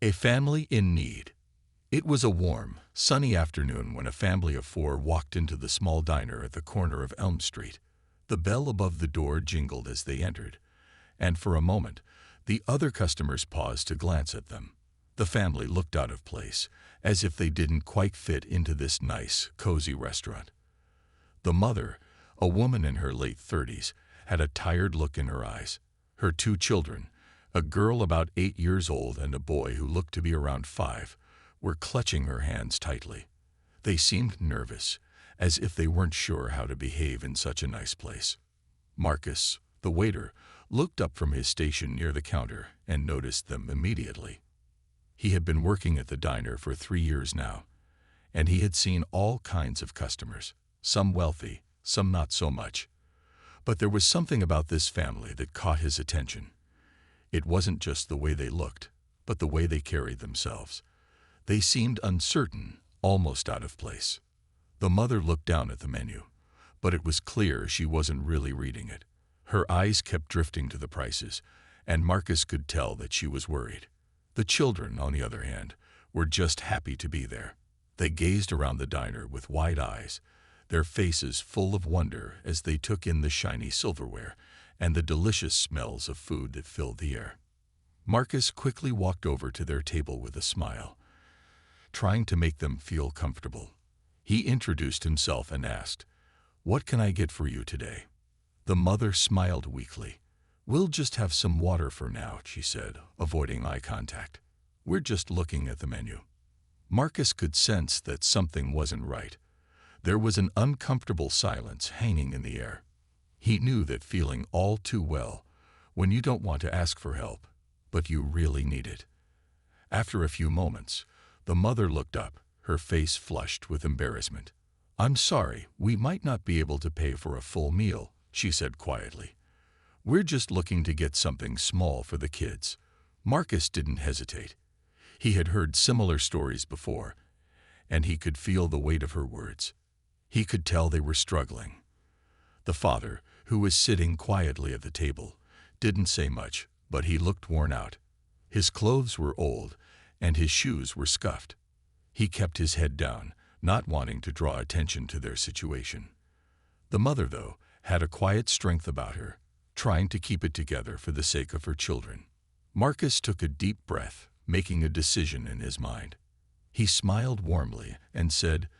A family in need. It was a warm, sunny afternoon when a family of four walked into the small diner at the corner of Elm Street. The bell above the door jingled as they entered, and for a moment, the other customers paused to glance at them. The family looked out of place, as if they didn't quite fit into this nice, cozy restaurant. The mother, a woman in her late 30s, had a tired look in her eyes. Her two children, a girl about 8 years old and a boy who looked to be around 5, were clutching her hands tightly. They seemed nervous, as if they weren't sure how to behave in such a nice place. Marcus, the waiter, looked up from his station near the counter and noticed them immediately. He had been working at the diner for 3 years now, and he had seen all kinds of customers, some wealthy, some not so much. But there was something about this family that caught his attention. It wasn't just the way they looked, but the way they carried themselves. They seemed uncertain, almost out of place. The mother looked down at the menu, but it was clear she wasn't really reading it. Her eyes kept drifting to the prices, and Marcus could tell that she was worried. The children, on the other hand, were just happy to be there. They gazed around the diner with wide eyes, their faces full of wonder as they took in the shiny silverware and the delicious smells of food that filled the air. Marcus quickly walked over to their table with a smile, trying to make them feel comfortable. He introduced himself and asked, "What can I get for you today?" The mother smiled weakly. "We'll just have some water for now," she said, avoiding eye contact. "We're just looking at the menu." Marcus could sense that something wasn't right. There was an uncomfortable silence hanging in the air. He knew that feeling all too well, when you don't want to ask for help, but you really need it. After a few moments, the mother looked up, her face flushed with embarrassment. "I'm sorry, we might not be able to pay for a full meal," she said quietly. "We're just looking to get something small for the kids." Marcus didn't hesitate. He had heard similar stories before, and he could feel the weight of her words. He could tell they were struggling. The father, who was sitting quietly at the table, didn't say much, but he looked worn out. His clothes were old, and his shoes were scuffed. He kept his head down, not wanting to draw attention to their situation. The mother, though, had a quiet strength about her, trying to keep it together for the sake of her children. Marcus took a deep breath, making a decision in his mind. He smiled warmly and said,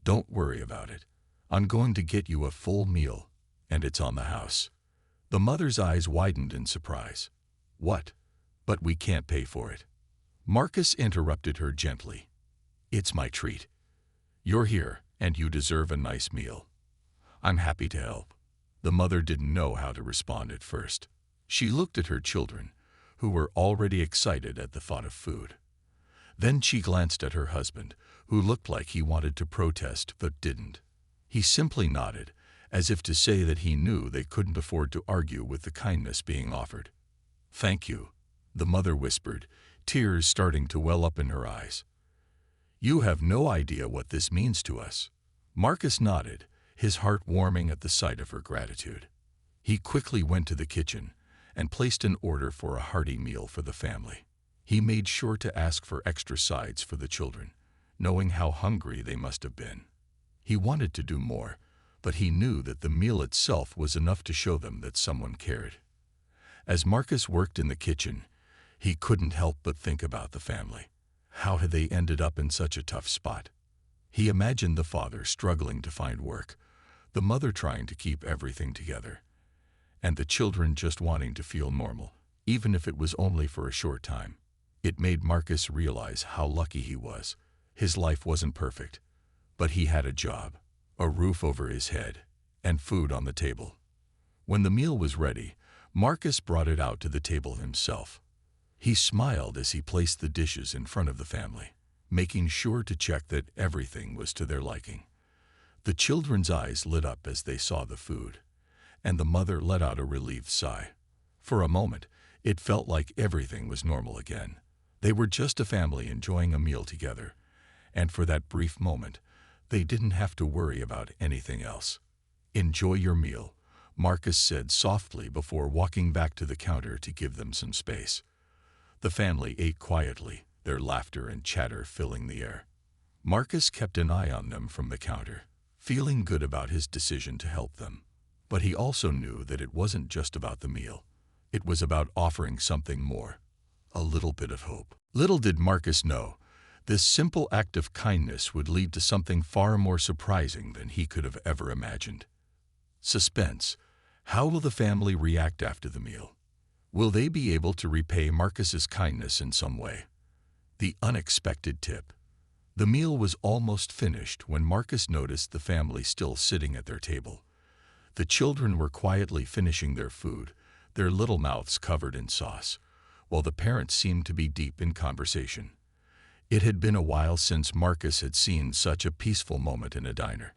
"Don't worry about it. I'm going to get you a full meal, and it's on the house." The mother's eyes widened in surprise. "What? But we can't pay for it." Marcus interrupted her gently. "It's my treat. You're here, and you deserve a nice meal. I'm happy to help." The mother didn't know how to respond at first. She looked at her children, who were already excited at the thought of food. Then she glanced at her husband, who looked like he wanted to protest but didn't. He simply nodded, as if to say that he knew they couldn't afford to argue with the kindness being offered. "Thank you," the mother whispered, tears starting to well up in her eyes. "You have no idea what this means to us." Marcus nodded, his heart warming at the sight of her gratitude. He quickly went to the kitchen and placed an order for a hearty meal for the family. He made sure to ask for extra sides for the children, knowing how hungry they must have been. He wanted to do more, but he knew that the meal itself was enough to show them that someone cared. As Marcus worked in the kitchen, he couldn't help but think about the family. How had they ended up in such a tough spot? He imagined the father struggling to find work, the mother trying to keep everything together, and the children just wanting to feel normal, even if it was only for a short time. It made Marcus realize how lucky he was. His life wasn't perfect, but he had a job, a roof over his head, and food on the table. When the meal was ready, Marcus brought it out to the table himself. He smiled as he placed the dishes in front of the family, making sure to check that everything was to their liking. The children's eyes lit up as they saw the food, and the mother let out a relieved sigh. For a moment, it felt like everything was normal again. They were just a family enjoying a meal together, and for that brief moment, they didn't have to worry about anything else. "Enjoy your meal," Marcus said softly before walking back to the counter to give them some space. The family ate quietly, their laughter and chatter filling the air. Marcus kept an eye on them from the counter, feeling good about his decision to help them. But he also knew that it wasn't just about the meal. It was about offering something more, a little bit of hope. Little did Marcus know, this simple act of kindness would lead to something far more surprising than he could have ever imagined. Suspense. How will the family react after the meal? Will they be able to repay Marcus's kindness in some way? The unexpected tip. The meal was almost finished when Marcus noticed the family still sitting at their table. The children were quietly finishing their food, their little mouths covered in sauce, while the parents seemed to be deep in conversation. It had been a while since Marcus had seen such a peaceful moment in a diner.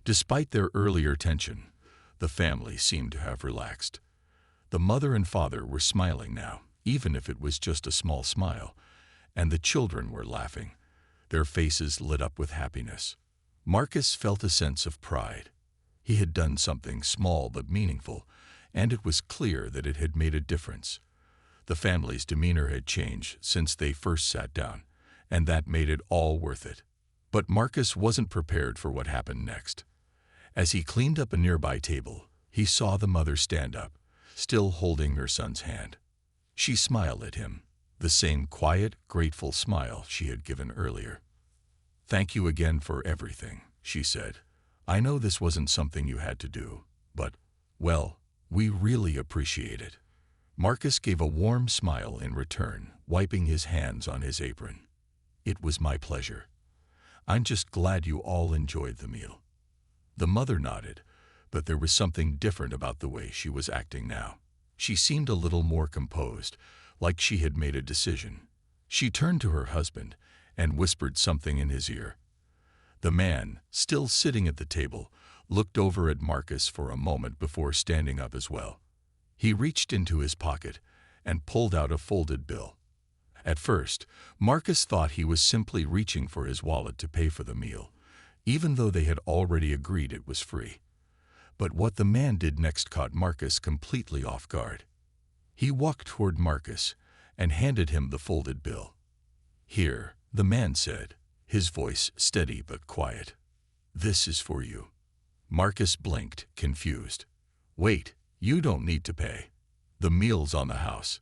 Despite their earlier tension, the family seemed to have relaxed. The mother and father were smiling now, even if it was just a small smile, and the children were laughing, their faces lit up with happiness. Marcus felt a sense of pride. He had done something small but meaningful, and it was clear that it had made a difference. The family's demeanor had changed since they first sat down, and that made it all worth it. But Marcus wasn't prepared for what happened next. As he cleaned up a nearby table, he saw the mother stand up, still holding her son's hand. She smiled at him, the same quiet, grateful smile she had given earlier. "Thank you again for everything," she said. "I know this wasn't something you had to do, but, well, we really appreciate it." Marcus gave a warm smile in return, wiping his hands on his apron. "It was my pleasure. I'm just glad you all enjoyed the meal." The mother nodded, but there was something different about the way she was acting now. She seemed a little more composed, like she had made a decision. She turned to her husband and whispered something in his ear. The man, still sitting at the table, looked over at Marcus for a moment before standing up as well. He reached into his pocket and pulled out a folded bill. At first, Marcus thought he was simply reaching for his wallet to pay for the meal, even though they had already agreed it was free. But what the man did next caught Marcus completely off guard. He walked toward Marcus and handed him the folded bill. "Here," the man said, his voice steady but quiet. "This is for you." Marcus blinked, confused. "Wait, you don't need to pay. The meal's on the house.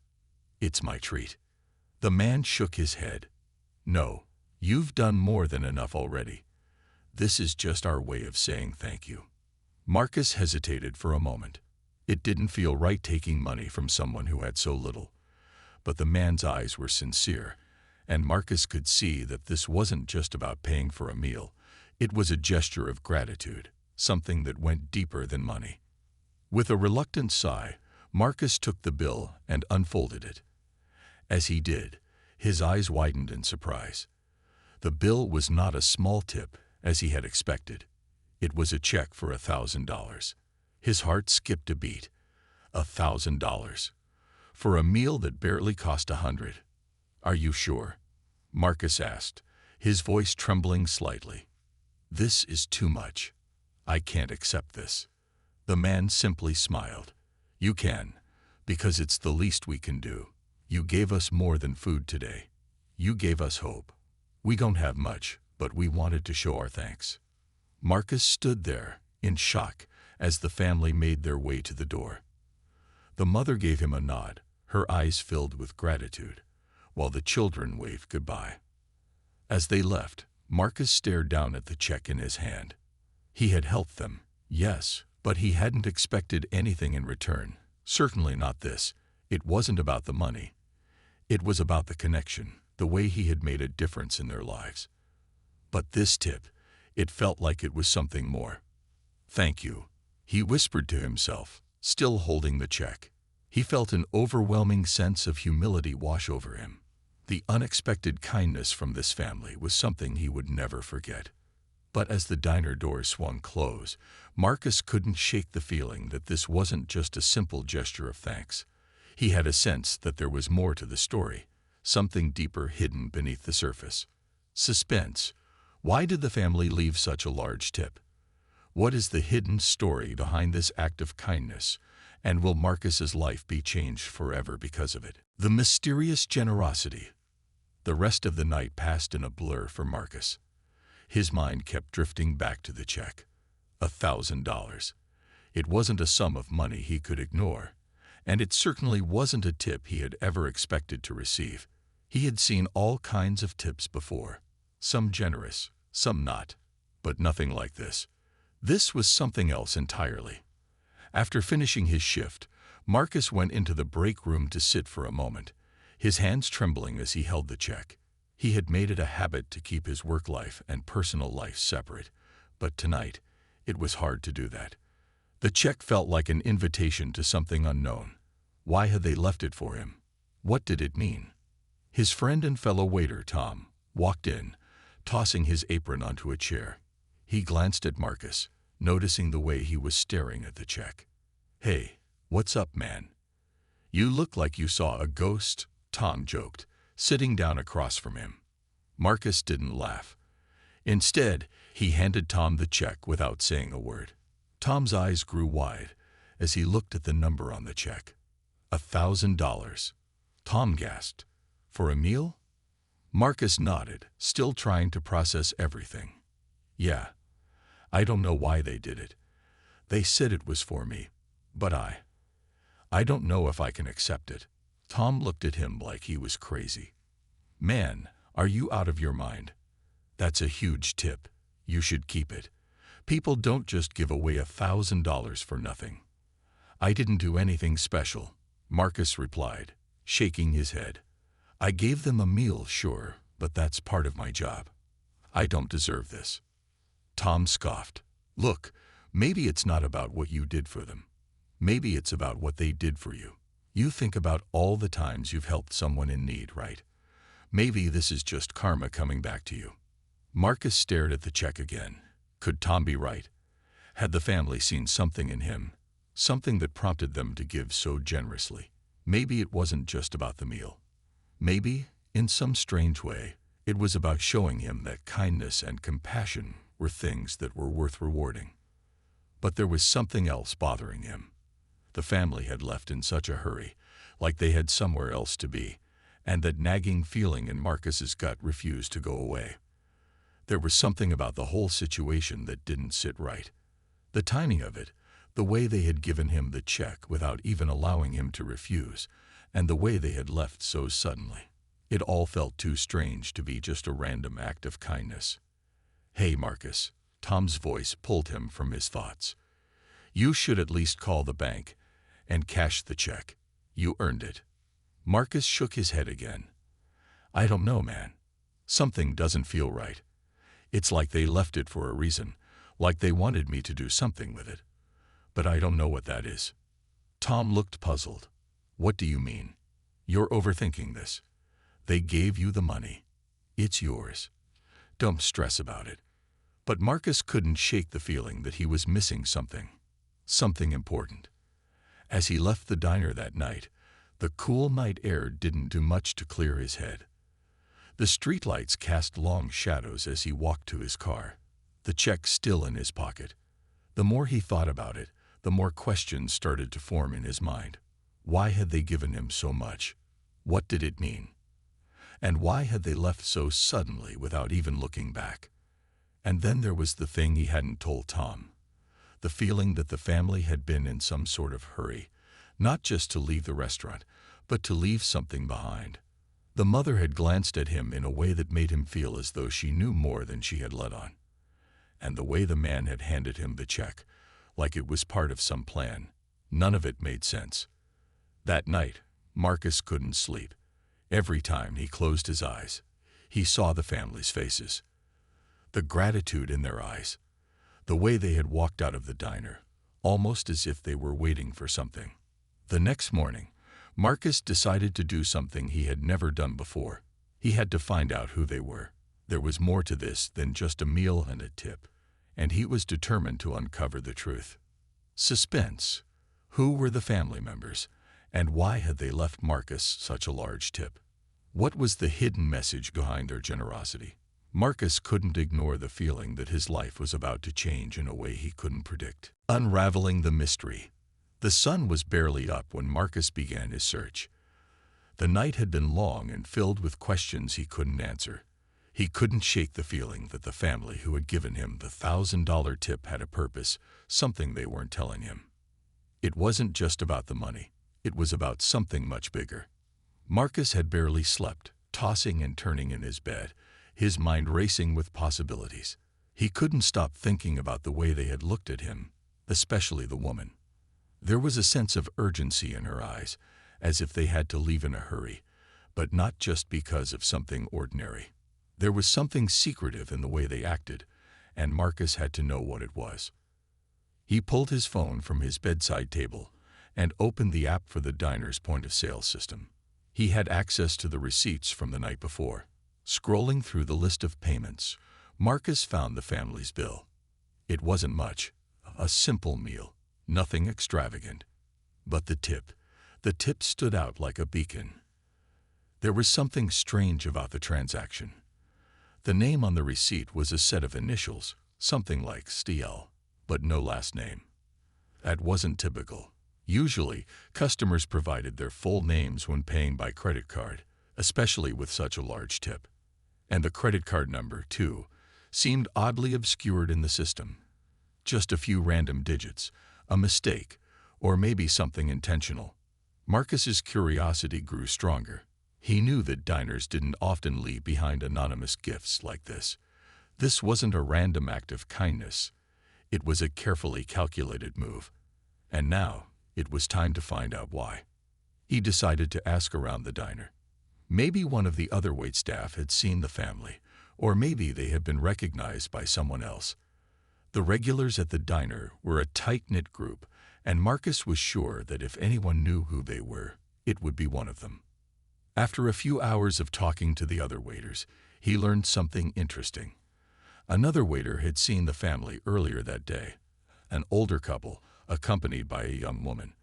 It's my treat." The man shook his head. "No, you've done more than enough already. This is just our way of saying thank you." Marcus hesitated for a moment. It didn't feel right taking money from someone who had so little. But the man's eyes were sincere, and Marcus could see that this wasn't just about paying for a meal. It was a gesture of gratitude, something that went deeper than money. With a reluctant sigh, Marcus took the bill and unfolded it. As he did, his eyes widened in surprise. The bill was not a small tip, as he had expected. It was a check for $1,000. His heart skipped a beat. $1,000. For a meal that barely cost $100. "Are you sure?" Marcus asked, his voice trembling slightly. "This is too much. I can't accept this." The man simply smiled. "You can, because it's the least we can do. You gave us more than food today. You gave us hope. We don't have much, but we wanted to show our thanks." Marcus stood there, in shock, as the family made their way to the door. The mother gave him a nod, her eyes filled with gratitude, while the children waved goodbye. As they left, Marcus stared down at the check in his hand. He had helped them, yes, but he hadn't expected anything in return, certainly not this. It wasn't about the money. It was about the connection, the way he had made a difference in their lives. But this tip, it felt like it was something more. "Thank you," he whispered to himself, still holding the check. He felt an overwhelming sense of humility wash over him. The unexpected kindness from this family was something he would never forget. But as the diner doors swung close, Marcus couldn't shake the feeling that this wasn't just a simple gesture of thanks. He had a sense that there was more to the story, something deeper hidden beneath the surface. Suspense. Why did the family leave such a large tip? What is the hidden story behind this act of kindness, and will Marcus's life be changed forever because of it? The mysterious generosity. The rest of the night passed in a blur for Marcus. His mind kept drifting back to the check. $1,000. It wasn't a sum of money he could ignore, and it certainly wasn't a tip he had ever expected to receive. He had seen all kinds of tips before, some generous, some not, but nothing like this. This was something else entirely. After finishing his shift, Marcus went into the break room to sit for a moment, his hands trembling as he held the check. He had made it a habit to keep his work life and personal life separate, but tonight, it was hard to do that. The check felt like an invitation to something unknown. Why had they left it for him? What did it mean? His friend and fellow waiter, Tom, walked in, tossing his apron onto a chair. He glanced at Marcus, noticing the way he was staring at the check. "Hey, what's up, man? You look like you saw a ghost," Tom joked, sitting down across from him. Marcus didn't laugh. Instead, he handed Tom the check without saying a word. Tom's eyes grew wide as he looked at the number on the check. $1,000. Tom gasped. For a meal? Marcus nodded, still trying to process everything. "Yeah. I don't know why they did it. They said it was for me, but I don't know if I can accept it." Tom looked at him like he was crazy. "Man, are you out of your mind? That's a huge tip. You should keep it. People don't just give away $1,000 for nothing." "I didn't do anything special," Marcus replied, shaking his head. "I gave them a meal, sure, but that's part of my job. I don't deserve this." Tom scoffed. "Look, maybe it's not about what you did for them. Maybe it's about what they did for you. You think about all the times you've helped someone in need, right? Maybe this is just karma coming back to you." Marcus stared at the check again. Could Tom be right? Had the family seen something in him, something that prompted them to give so generously? Maybe it wasn't just about the meal. Maybe, in some strange way, it was about showing him that kindness and compassion were things that were worth rewarding. But there was something else bothering him. The family had left in such a hurry, like they had somewhere else to be, and that nagging feeling in Marcus's gut refused to go away. There was something about the whole situation that didn't sit right. The timing of it, the way they had given him the check without even allowing him to refuse, and the way they had left so suddenly. It all felt too strange to be just a random act of kindness. "Hey, Marcus," Tom's voice pulled him from his thoughts. "You should at least call the bank and cash the check. You earned it." Marcus shook his head again. "I don't know, man. Something doesn't feel right. It's like they left it for a reason, like they wanted me to do something with it. But I don't know what that is." Tom looked puzzled. "What do you mean? You're overthinking this. They gave you the money. It's yours. Don't stress about it." But Marcus couldn't shake the feeling that he was missing something important. As he left the diner that night, the cool night air didn't do much to clear his head. The streetlights cast long shadows as he walked to his car, the check still in his pocket. The more he thought about it, the more questions started to form in his mind. Why had they given him so much? What did it mean? And why had they left so suddenly without even looking back? And then there was the thing he hadn't told Tom. The feeling that the family had been in some sort of hurry, not just to leave the restaurant, but to leave something behind. The mother had glanced at him in a way that made him feel as though she knew more than she had let on. And the way the man had handed him the check, like it was part of some plan, none of it made sense. That night, Marcus couldn't sleep. Every time he closed his eyes, he saw the family's faces. The gratitude in their eyes, the way they had walked out of the diner, almost as if they were waiting for something. The next morning, Marcus decided to do something he had never done before. He had to find out who they were. There was more to this than just a meal and a tip, and he was determined to uncover the truth. Suspense. Who were the family members, and why had they left Marcus such a large tip? What was the hidden message behind their generosity? Marcus couldn't ignore the feeling that his life was about to change in a way he couldn't predict. Unraveling the mystery. The sun was barely up when Marcus began his search. The night had been long and filled with questions he couldn't answer. He couldn't shake the feeling that the family who had given him the $1,000 tip had a purpose, something they weren't telling him. It wasn't just about the money. It was about something much bigger. Marcus had barely slept, tossing and turning in his bed, his mind racing with possibilities. He couldn't stop thinking about the way they had looked at him, especially the woman. There was a sense of urgency in her eyes, as if they had to leave in a hurry, but not just because of something ordinary. There was something secretive in the way they acted, and Marcus had to know what it was. He pulled his phone from his bedside table and opened the app for the diner's point-of-sale system. He had access to the receipts from the night before. Scrolling through the list of payments, Marcus found the family's bill. It wasn't much, a simple meal, nothing extravagant. But the tip stood out like a beacon. There was something strange about the transaction. The name on the receipt was a set of initials, something like STL, but no last name. That wasn't typical. Usually, customers provided their full names when paying by credit card, especially with such a large tip. And the credit card number, too, seemed oddly obscured in the system. Just a few random digits, a mistake, or maybe something intentional. Marcus's curiosity grew stronger. He knew that diners didn't often leave behind anonymous gifts like this. This wasn't a random act of kindness. It was a carefully calculated move. And now, it was time to find out why. He decided to ask around the diner. Maybe one of the other waitstaff had seen the family, or maybe they had been recognized by someone else. The regulars at the diner were a tight-knit group, and Marcus was sure that if anyone knew who they were, it would be one of them. After a few hours of talking to the other waiters, he learned something interesting. Another waiter had seen the family earlier that day, an older couple accompanied by a young woman.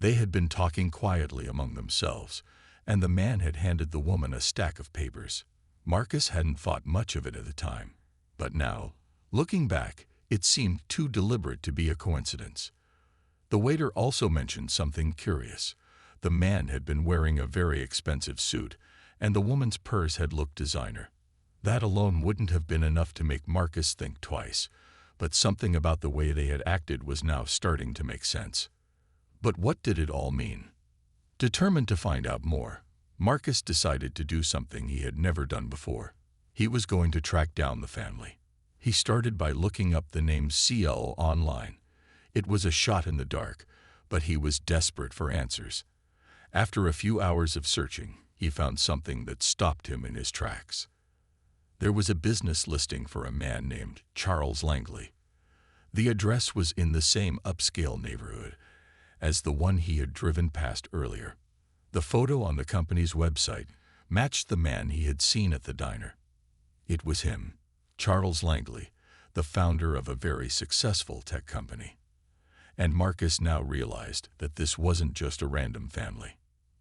They had been talking quietly among themselves, and the man had handed the woman a stack of papers. Marcus hadn't thought much of it at the time, but now, looking back, it seemed too deliberate to be a coincidence. The waiter also mentioned something curious. The man had been wearing a very expensive suit, and the woman's purse had looked designer. That alone wouldn't have been enough to make Marcus think twice, but something about the way they had acted was now starting to make sense. But what did it all mean? Determined to find out more, Marcus decided to do something he had never done before. He was going to track down the family. He started by looking up the name CL online. It was a shot in the dark, but he was desperate for answers. After a few hours of searching, he found something that stopped him in his tracks. There was a business listing for a man named Charles Langley. The address was in the same upscale neighborhood as the one he had driven past earlier. The photo on the company's website matched the man he had seen at the diner. It was him, Charles Langley, the founder of a very successful tech company. And Marcus now realized that this wasn't just a random family.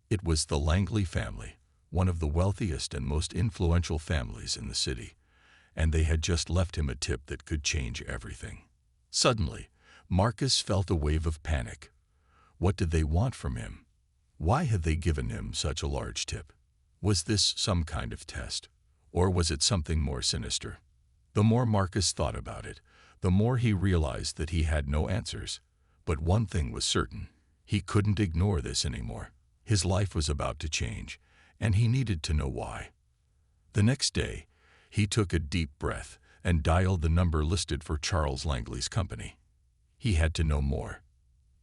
It was the Langley family, one of the wealthiest and most influential families in the city, and they had just left him a tip that could change everything. Suddenly, Marcus felt a wave of panic. What did they want from him? Why had they given him such a large tip? Was this some kind of test, or was it something more sinister? The more Marcus thought about it, the more he realized that he had no answers. But one thing was certain, he couldn't ignore this anymore. His life was about to change, and he needed to know why. The next day, he took a deep breath and dialed the number listed for Charles Langley's company. He had to know more.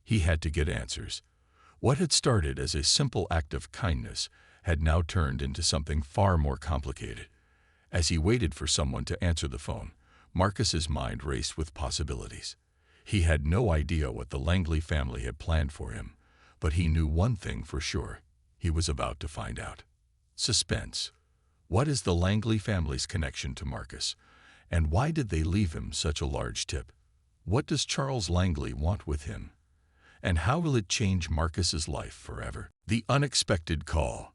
He had to get answers. What had started as a simple act of kindness had now turned into something far more complicated. As he waited for someone to answer the phone, Marcus's mind raced with possibilities. He had no idea what the Langley family had planned for him, but he knew one thing for sure. He was about to find out. Suspense. What is the Langley family's connection to Marcus? And why did they leave him such a large tip? What does Charles Langley want with him? And how will it change Marcus's life forever? The unexpected call.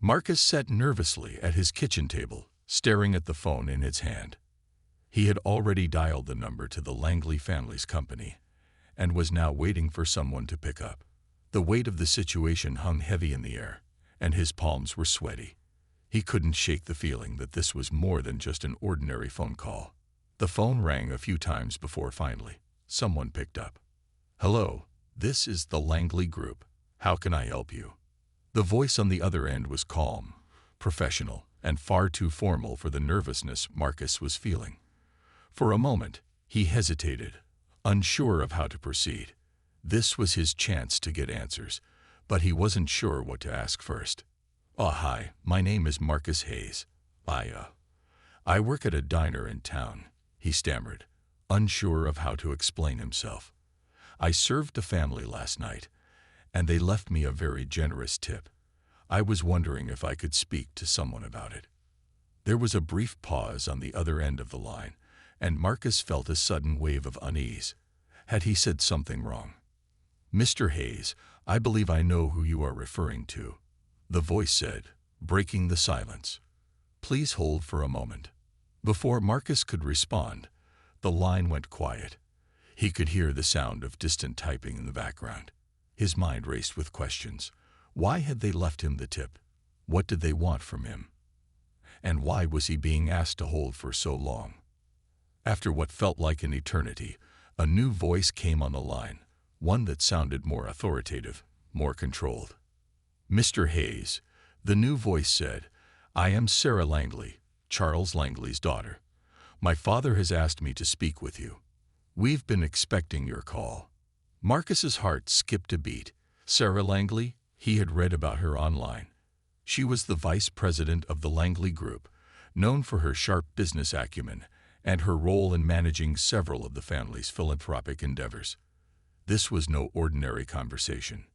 Marcus sat nervously at his kitchen table, staring at the phone in his hand. He had already dialed the number to the Langley family's company and was now waiting for someone to pick up. The weight of the situation hung heavy in the air, and his palms were sweaty. He couldn't shake the feeling that this was more than just an ordinary phone call. The phone rang a few times before finally someone picked up. "Hello, this is the Langley Group. How can I help you?" The voice on the other end was calm, professional, and far too formal for the nervousness Marcus was feeling. For a moment, he hesitated, unsure of how to proceed. This was his chance to get answers, but he wasn't sure what to ask first. Hi, my name is Marcus Hayes. I work at a diner in town," he stammered, unsure of how to explain himself. "I served a family last night, and they left me a very generous tip. I was wondering if I could speak to someone about it." There was a brief pause on the other end of the line, and Marcus felt a sudden wave of unease. Had he said something wrong? "Mr. Hayes, I believe I know who you are referring to," the voice said, breaking the silence. "Please hold for a moment." Before Marcus could respond, the line went quiet. He could hear the sound of distant typing in the background. His mind raced with questions. Why had they left him the tip? What did they want from him? And why was he being asked to hold for so long? After what felt like an eternity, a new voice came on the line, one that sounded more authoritative, more controlled. "Mr. Hayes," the new voice said, "I am Sarah Langley, Charles Langley's daughter. My father has asked me to speak with you. We've been expecting your call." Marcus's heart skipped a beat. Sarah Langley, he had read about her online. She was the vice president of the Langley Group, known for her sharp business acumen and her role in managing several of the family's philanthropic endeavors. This was no ordinary conversation.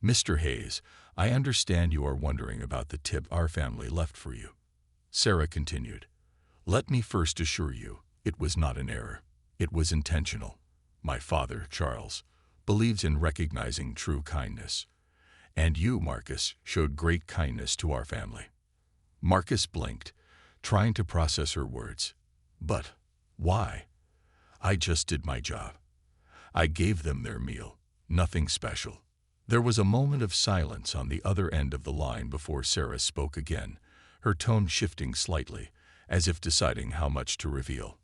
"Mr. Hayes, I understand you are wondering about the tip our family left for you," Sarah continued. "Let me first assure you, it was not an error. It was intentional. My father, Charles, believes in recognizing true kindness. And you, Marcus, showed great kindness to our family." Marcus blinked, trying to process her words. "But why? I just did my job. I gave them their meal, nothing special." There was a moment of silence on the other end of the line before Sarah spoke again, her tone shifting slightly, as if deciding how much to reveal.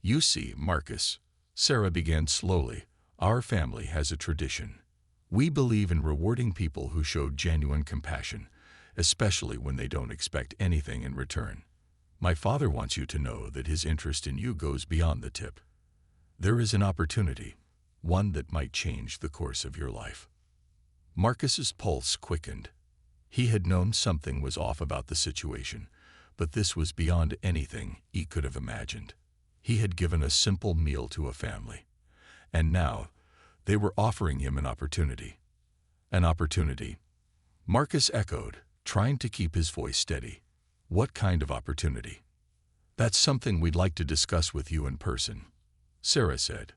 "You see, Marcus," Sarah began slowly, "our family has a tradition. We believe in rewarding people who show genuine compassion, especially when they don't expect anything in return. My father wants you to know that his interest in you goes beyond the tip. There is an opportunity, one that might change the course of your life." Marcus's pulse quickened. He had known something was off about the situation, but this was beyond anything he could have imagined. He had given a simple meal to a family, and now they were offering him an opportunity. An opportunity? Marcus echoed, trying to keep his voice steady. "What kind of opportunity?" "That's something we'd like to discuss with you in person," Sarah said.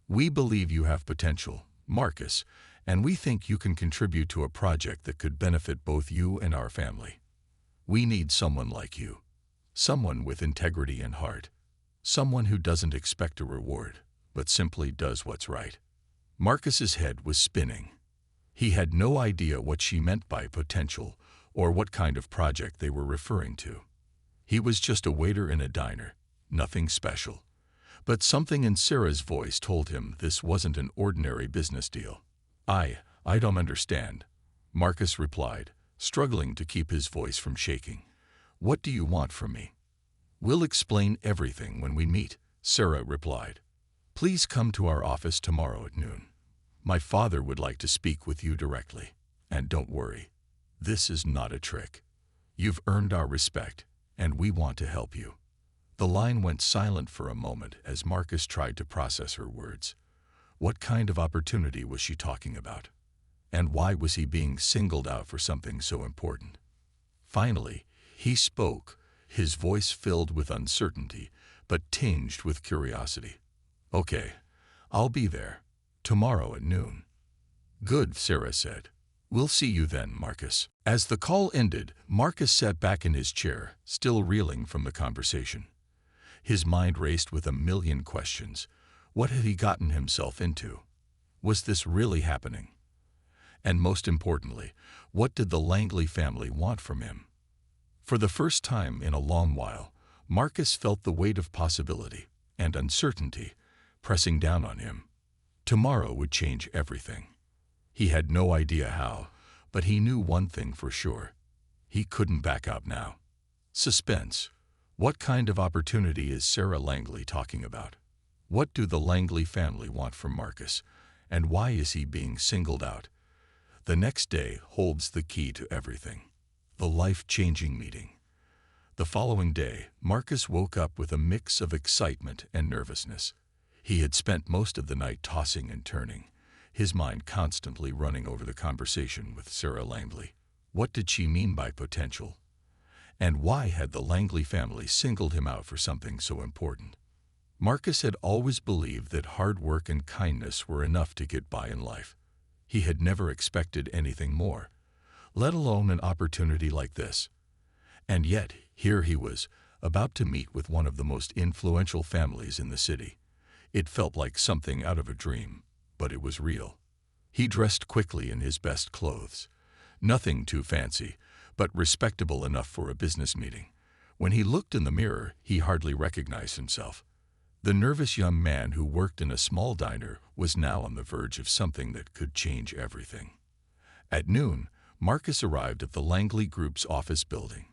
"We believe you have potential, Marcus, and we think you can contribute to a project that could benefit both you and our family. We need someone like you, someone with integrity and heart, someone who doesn't expect a reward, but simply does what's right." Marcus's head was spinning. He had no idea what she meant by potential or what kind of project they were referring to. He was just a waiter in a diner, nothing special. But something in Sarah's voice told him this wasn't an ordinary business deal. I don't understand," Marcus replied, struggling to keep his voice from shaking. "What do you want from me?" "We'll explain everything when we meet," Sarah replied. "Please come to our office tomorrow at noon. My father would like to speak with you directly. And don't worry, this is not a trick. You've earned our respect, and we want to help you." The line went silent for a moment as Marcus tried to process her words. What kind of opportunity was she talking about? And why was he being singled out for something so important? Finally, he spoke, his voice filled with uncertainty, but tinged with curiosity. "Okay, I'll be there, tomorrow at noon." "Good," Sarah said. "We'll see you then, Marcus." As the call ended, Marcus sat back in his chair, still reeling from the conversation. His mind raced with a million questions. What had he gotten himself into? Was this really happening? And most importantly, what did the Langley family want from him? For the first time in a long while, Marcus felt the weight of possibility and uncertainty pressing down on him. Tomorrow would change everything. He had no idea how, but he knew one thing for sure. He couldn't back out now. Suspense. What kind of opportunity is Sarah Langley talking about? What do the Langley family want from Marcus, and why is he being singled out? The next day holds the key to everything. The life-changing meeting. The following day, Marcus woke up with a mix of excitement and nervousness. He had spent most of the night tossing and turning, his mind constantly running over the conversation with Sarah Langley. What did she mean by potential? And why had the Langley family singled him out for something so important? Marcus had always believed that hard work and kindness were enough to get by in life. He had never expected anything more, let alone an opportunity like this. And yet, here he was, about to meet with one of the most influential families in the city. It felt like something out of a dream, but it was real. He dressed quickly in his best clothes. Nothing too fancy, but respectable enough for a business meeting. When he looked in the mirror, he hardly recognized himself. The nervous young man who worked in a small diner was now on the verge of something that could change everything. At noon, Marcus arrived at the Langley Group's office building.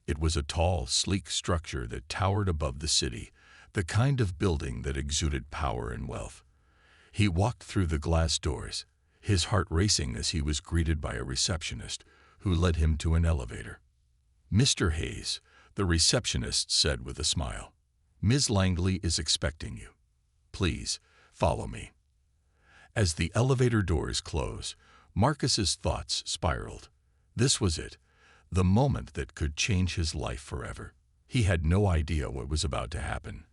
It was a tall, sleek structure that towered above the city, the kind of building that exuded power and wealth. He walked through the glass doors, his heart racing as he was greeted by a receptionist who led him to an elevator. "Mr. Hayes," the receptionist said with a smile, "Ms. Langley is expecting you. Please, follow me." As the elevator doors closed, Marcus's thoughts spiraled. This was it, the moment that could change his life forever. He had no idea what was about to happen,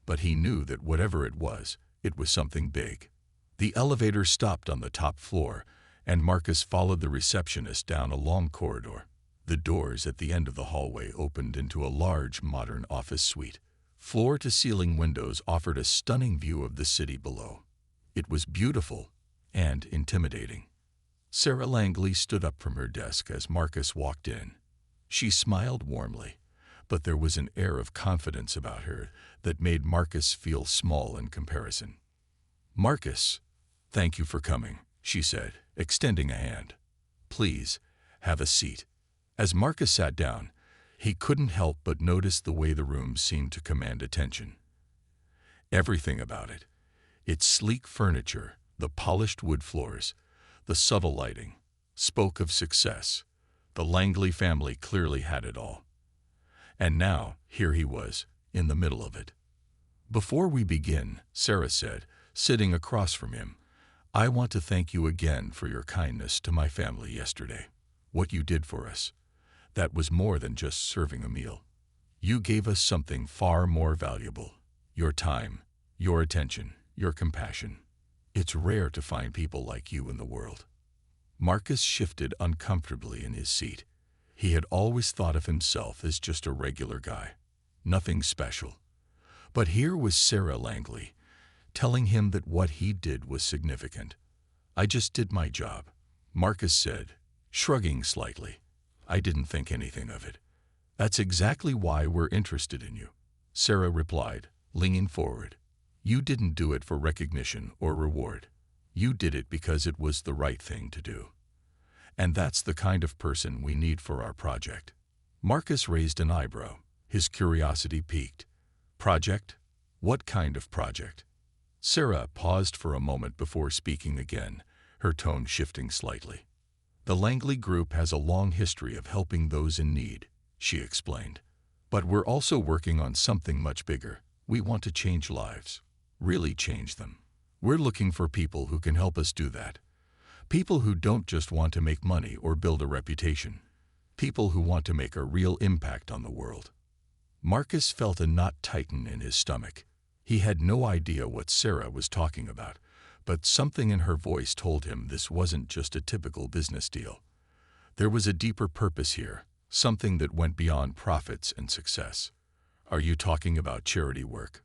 but he knew that whatever it was something big. The elevator stopped on the top floor, and Marcus followed the receptionist down a long corridor. The doors at the end of the hallway opened into a large, modern office suite. Floor-to-ceiling windows offered a stunning view of the city below. It was beautiful and intimidating. Sarah Langley stood up from her desk as Marcus walked in. She smiled warmly, but there was an air of confidence about her that made Marcus feel small in comparison. "Marcus, thank you for coming," she said, extending a hand. "Please, have a seat." As Marcus sat down, he couldn't help but notice the way the room seemed to command attention. Everything about it, its sleek furniture, the polished wood floors, the subtle lighting, spoke of success. The Langley family clearly had it all. And now, here he was, in the middle of it. "Before we begin," Sarah said, sitting across from him, "I want to thank you again for your kindness to my family yesterday. What you did for us, that was more than just serving a meal. You gave us something far more valuable, your time, your attention, your compassion. It's rare to find people like you in the world." Marcus shifted uncomfortably in his seat. He had always thought of himself as just a regular guy, nothing special. But here was Sarah Langley, telling him that what he did was significant. "I just did my job," Marcus said, shrugging slightly. "I didn't think anything of it." "That's exactly why we're interested in you," Sarah replied, leaning forward. "You didn't do it for recognition or reward. You did it because it was the right thing to do. And that's the kind of person we need for our project." Marcus raised an eyebrow, his curiosity piqued. "Project? What kind of project?" Sarah paused for a moment before speaking again, her tone shifting slightly. "The Langley Group has a long history of helping those in need," she explained. "But we're also working on something much bigger. We want to change lives, really change them. We're looking for people who can help us do that. People who don't just want to make money or build a reputation. People who want to make a real impact on the world." Marcus felt a knot tighten in his stomach. He had no idea what Sarah was talking about, but something in her voice told him this wasn't just a typical business deal. There was a deeper purpose here, something that went beyond profits and success. "Are you talking about charity work?"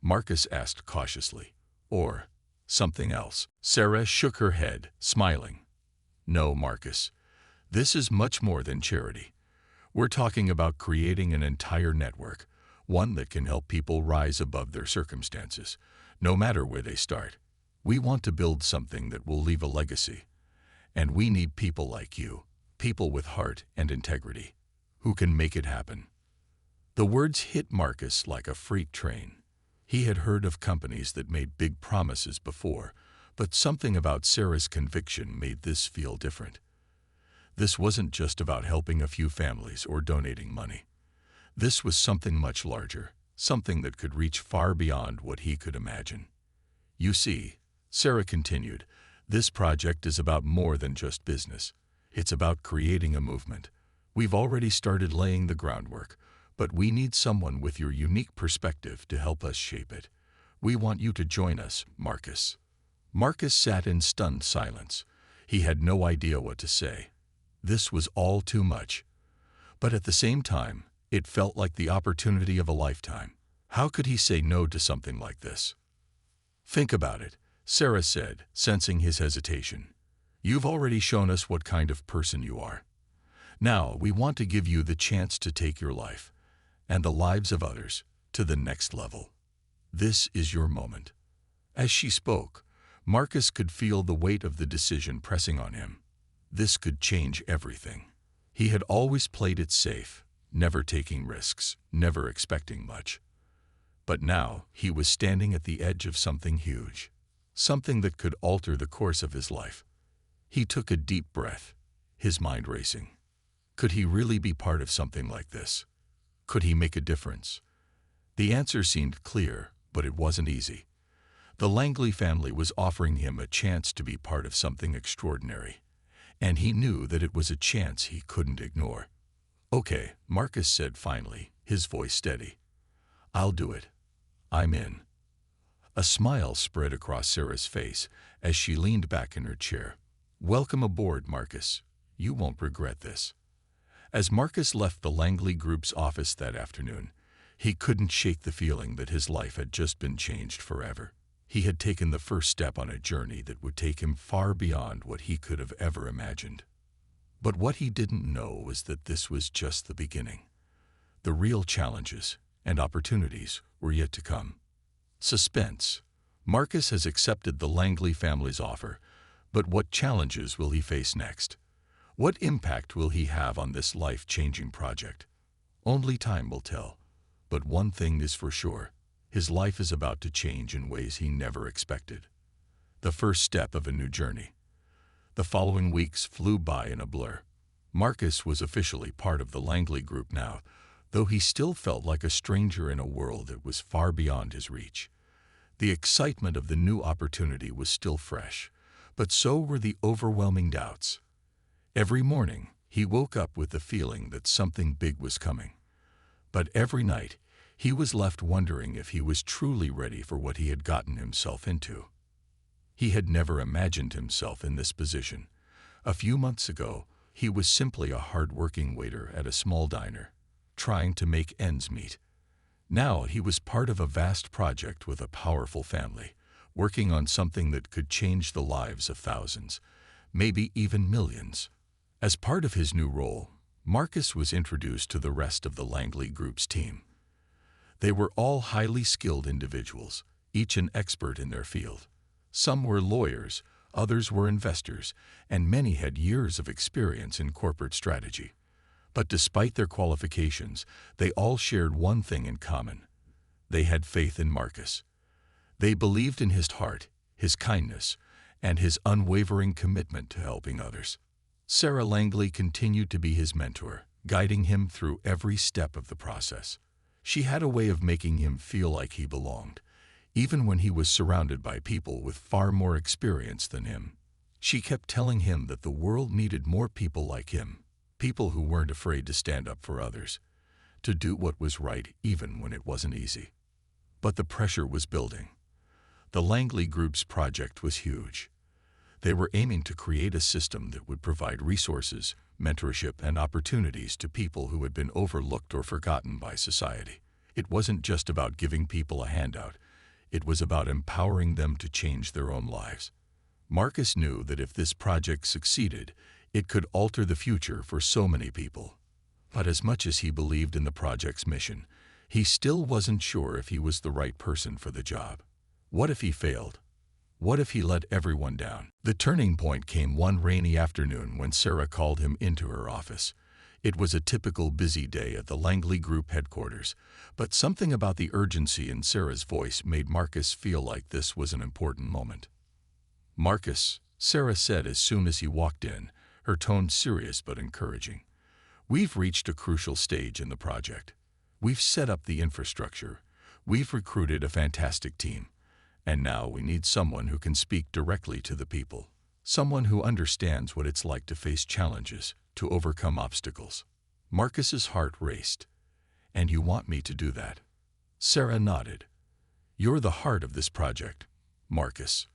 Marcus asked cautiously. "Or something else?" Sarah shook her head, smiling. No, Marcus. This is much more than charity. We're talking about creating an entire network, one that can help people rise above their circumstances, no matter where they start. We want to build something that will leave a legacy. And we need people like you, people with heart and integrity, who can make it happen. The words hit Marcus like a freight train. He had heard of companies that made big promises before, but something about Sarah's conviction made this feel different. This wasn't just about helping a few families or donating money. This was something much larger, something that could reach far beyond what he could imagine. You see, Sarah continued, this project is about more than just business. It's about creating a movement. We've already started laying the groundwork, but we need someone with your unique perspective to help us shape it. We want you to join us, Marcus. Marcus sat in stunned silence. He had no idea what to say. This was all too much. But at the same time, it felt like the opportunity of a lifetime. How could he say no to something like this? Think about it, Sarah said, sensing his hesitation. You've already shown us what kind of person you are. Now we want to give you the chance to take your life, and the lives of others, to the next level. This is your moment. As she spoke, Marcus could feel the weight of the decision pressing on him. This could change everything. He had always played it safe, never taking risks, never expecting much. But now he was standing at the edge of something huge, something that could alter the course of his life. He took a deep breath, his mind racing. Could he really be part of something like this? Could he make a difference? The answer seemed clear, but it wasn't easy. The Langley family was offering him a chance to be part of something extraordinary, and he knew that it was a chance he couldn't ignore. Okay, Marcus said finally, his voice steady. I'll do it. I'm in. A smile spread across Sarah's face as she leaned back in her chair. Welcome aboard, Marcus. You won't regret this. As Marcus left the Langley Group's office that afternoon, he couldn't shake the feeling that his life had just been changed forever. He had taken the first step on a journey that would take him far beyond what he could have ever imagined. But what he didn't know was that this was just the beginning. The real challenges and opportunities were yet to come. Suspense. Marcus has accepted the Langley family's offer, but what challenges will he face next? What impact will he have on this life-changing project? Only time will tell. But one thing is for sure. His life is about to change in ways he never expected. The first step of a new journey. The following weeks flew by in a blur. Marcus was officially part of the Langley Group now, though he still felt like a stranger in a world that was far beyond his reach. The excitement of the new opportunity was still fresh, but so were the overwhelming doubts. Every morning, he woke up with the feeling that something big was coming. But every night, he was left wondering if he was truly ready for what he had gotten himself into. He had never imagined himself in this position. A few months ago, he was simply a hard-working waiter at a small diner, trying to make ends meet. Now he was part of a vast project with a powerful family, working on something that could change the lives of thousands, maybe even millions. As part of his new role, Marcus was introduced to the rest of the Langley Group's team. They were all highly skilled individuals, each an expert in their field. Some were lawyers, others were investors, and many had years of experience in corporate strategy. But despite their qualifications, they all shared one thing in common. They had faith in Marcus. They believed in his heart, his kindness, and his unwavering commitment to helping others. Sarah Langley continued to be his mentor, guiding him through every step of the process. She had a way of making him feel like he belonged, even when he was surrounded by people with far more experience than him. She kept telling him that the world needed more people like him, people who weren't afraid to stand up for others, to do what was right even when it wasn't easy. But the pressure was building. The Langley Group's project was huge. They were aiming to create a system that would provide resources, mentorship, and opportunities to people who had been overlooked or forgotten by society. It wasn't just about giving people a handout. It was about empowering them to change their own lives. Marcus knew that if this project succeeded, it could alter the future for so many people. But as much as he believed in the project's mission, he still wasn't sure if he was the right person for the job. What if he failed? What if he let everyone down? The turning point came one rainy afternoon when Sarah called him into her office. It was a typical busy day at the Langley Group headquarters, but something about the urgency in Sarah's voice made Marcus feel like this was an important moment. "Marcus," Sarah said as soon as he walked in, her tone serious but encouraging. "We've reached a crucial stage in the project. We've set up the infrastructure. We've recruited a fantastic team. And now we need someone who can speak directly to the people. Someone who understands what it's like to face challenges, to overcome obstacles." Marcus's heart raced. "And you want me to do that?" Sarah nodded. "You're the heart of this project, Marcus.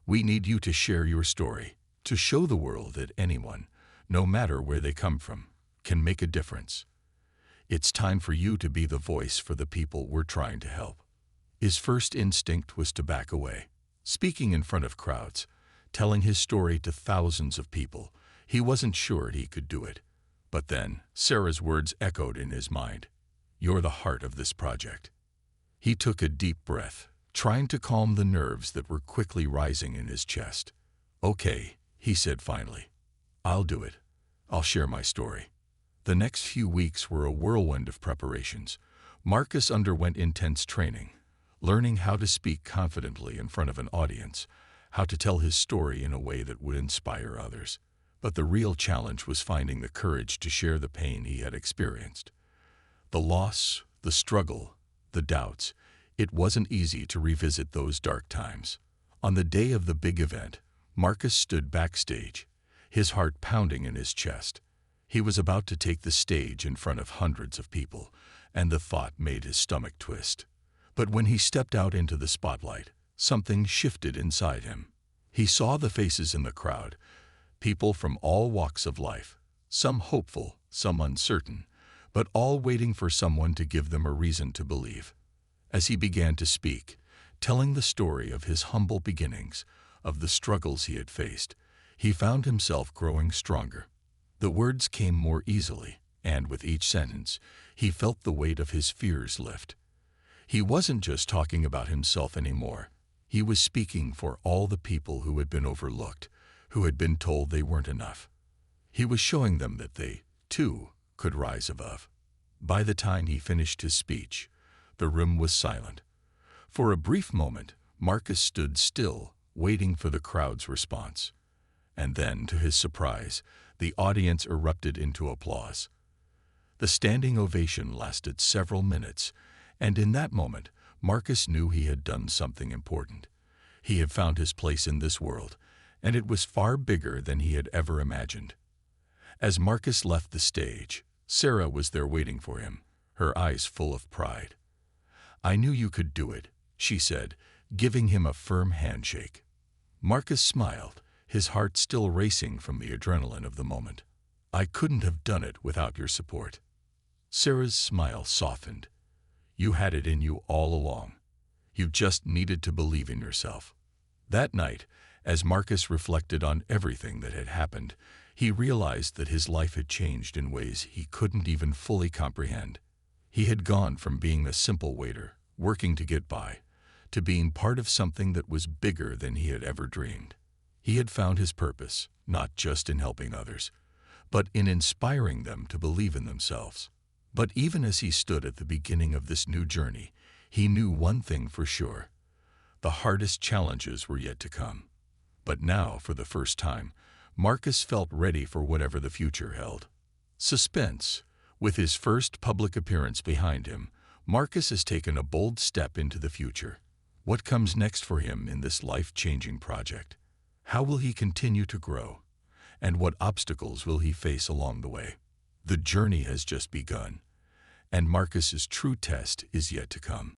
We need you to share your story, to show the world that anyone, no matter where they come from, can make a difference. It's time for you to be the voice for the people we're trying to help." His first instinct was to back away. Speaking in front of crowds, telling his story to thousands of people, he wasn't sure he could do it. But then, Sarah's words echoed in his mind. "You're the heart of this project." He took a deep breath, trying to calm the nerves that were quickly rising in his chest. "Okay," he said finally. "I'll do it. I'll share my story." The next few weeks were a whirlwind of preparations. Marcus underwent intense training, learning how to speak confidently in front of an audience, how to tell his story in a way that would inspire others. But the real challenge was finding the courage to share the pain he had experienced. The loss, the struggle, the doubts. It wasn't easy to revisit those dark times. On the day of the big event, Marcus stood backstage, his heart pounding in his chest. He was about to take the stage in front of hundreds of people, and the thought made his stomach twist. But when he stepped out into the spotlight, something shifted inside him. He saw the faces in the crowd, people from all walks of life, some hopeful, some uncertain, but all waiting for someone to give them a reason to believe. As he began to speak, telling the story of his humble beginnings, of the struggles he had faced, he found himself growing stronger. The words came more easily, and with each sentence, he felt the weight of his fears lift. He wasn't just talking about himself anymore. He was speaking for all the people who had been overlooked, who had been told they weren't enough. He was showing them that they, too, could rise above. By the time he finished his speech, the room was silent. For a brief moment, Marcus stood still, waiting for the crowd's response. And then, to his surprise, the audience erupted into applause. The standing ovation lasted several minutes, and in that moment, Marcus knew he had done something important. He had found his place in this world, and it was far bigger than he had ever imagined. As Marcus left the stage, Sarah was there waiting for him, her eyes full of pride. "I knew you could do it," she said, giving him a firm handshake. Marcus smiled, his heart still racing from the adrenaline of the moment. "I couldn't have done it without your support." Sarah's smile softened. "You had it in you all along. You just needed to believe in yourself." That night, as Marcus reflected on everything that had happened, he realized that his life had changed in ways he couldn't even fully comprehend. He had gone from being a simple waiter, working to get by, to being part of something that was bigger than he had ever dreamed. He had found his purpose, not just in helping others, but in inspiring them to believe in themselves. But even as he stood at the beginning of this new journey, he knew one thing for sure. The hardest challenges were yet to come. But now, for the first time, Marcus felt ready for whatever the future held. Suspense. With his first public appearance behind him, Marcus has taken a bold step into the future. What comes next for him in this life-changing project? How will he continue to grow? And what obstacles will he face along the way? The journey has just begun, and Marcus's true test is yet to come.